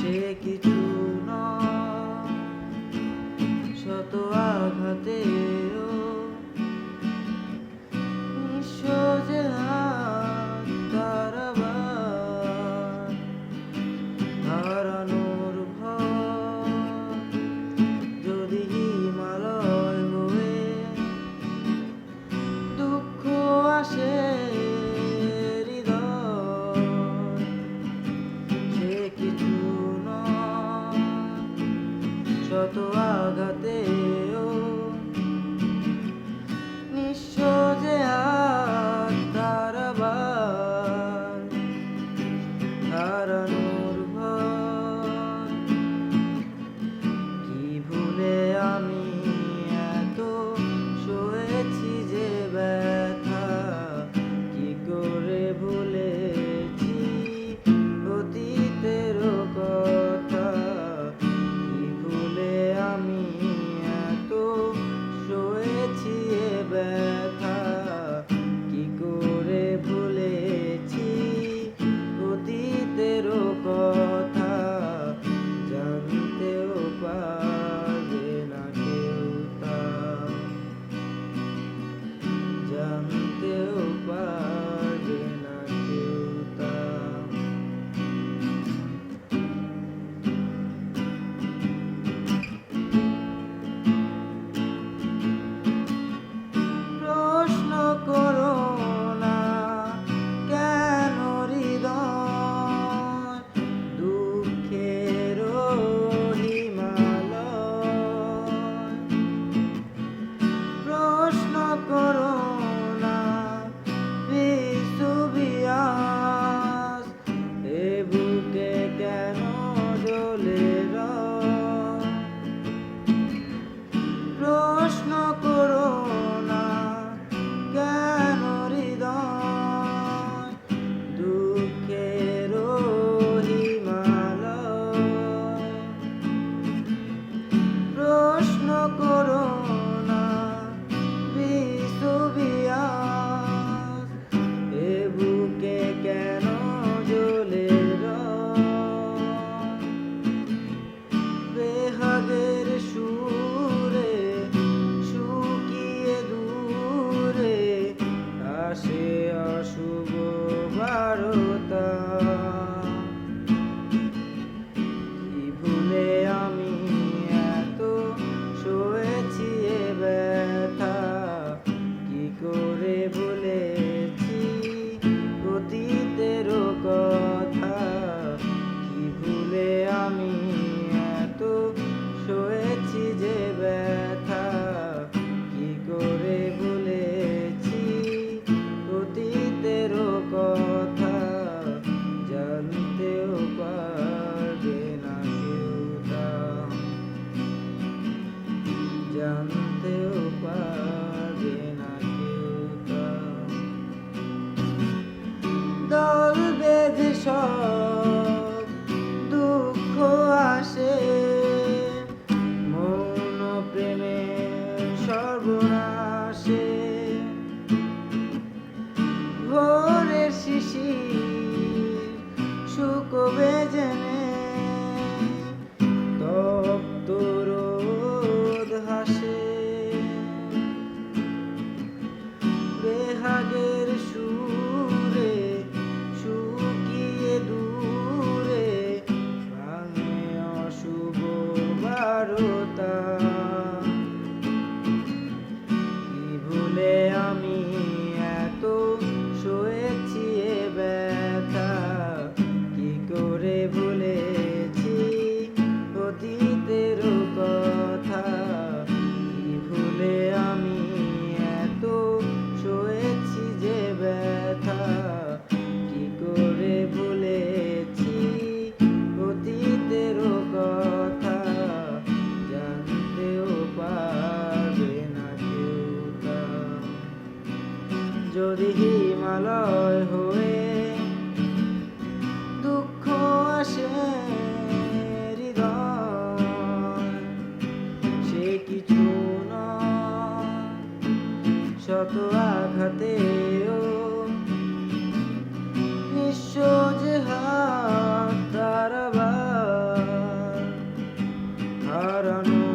সে কিছু নয়, শত আঘাতেও নিঃস্ব যে হাত তার আবার হারানোর ভয়। যদি হিমালয় হয়ে দুঃখ আসে হৃদয়, সে কিছু নয়, শত আঘাতেও নিঃস্ব যে হাত তার আবার হারানোর ভয়। কি ভুলে আমি এত সয়েছি যে ব্যথা, কি করে ভুলেছি অতীতের কথা। কি ভুলে আমি এত সয়েছি এ ব্যথা, কি করে ভুলেছি অতীতের কথা। জানতেও পারবে না কেউ তা, জানতেও পারবে না কেউ তা। প্রশ্ন করো না কেন হৃদয় দুঃখের হিমালয়। প্রশ্ন করো না বিশ্ববিয়াস এ বুকে কেন জ্বলে রয়। প্রশ্ন করো না কেন হৃদয় দুঃখের হিমালয়। প্রশ্ন করো না বিশ্ববিয়াস এ বুকে কেন জ্বলে রয়। বেহাগের সুরে শুকিয়ে দূরে আসে অশুভ বারতা। কি ভুলে আমি এত সয়েছি এ ব্যথা, কি করে ভুলেছি অতীতের কথা। কি ভুলে আমি এত সয়েছি যে ব্যথা, কি করে ভুলেছি অতীতের কথা। জানতেও পারবে না কেউ তা, জানতেও পারবে না কেউ তা। দল বেঁধে সব দুঃখ আসে, মৌন প্রেমের সর্বনাশে। ভোরের শিশির শুকোবে জেনে তপ্ত রোদ হাসে। বেহাগের সুরে শুকিয়ে দূরে ভাঙে অশুভ বারতা। কি ভুলে আমি এত সয়েছি এ ব্যথা, কি করে ভুলেছি অতীতের কথা। কি ভুলে আমি এত সয়েছি যে ব্যথা, কি করে ভুলেছি অতীতের কথা। জানতেও পারবে না কেউ তা। যদি হিমালয় হয়ে দুঃখ আসে হৃদয়, সে কিছু নয়, শত আঘাতেও নিঃস্ব যে হাত তার আবার হারানো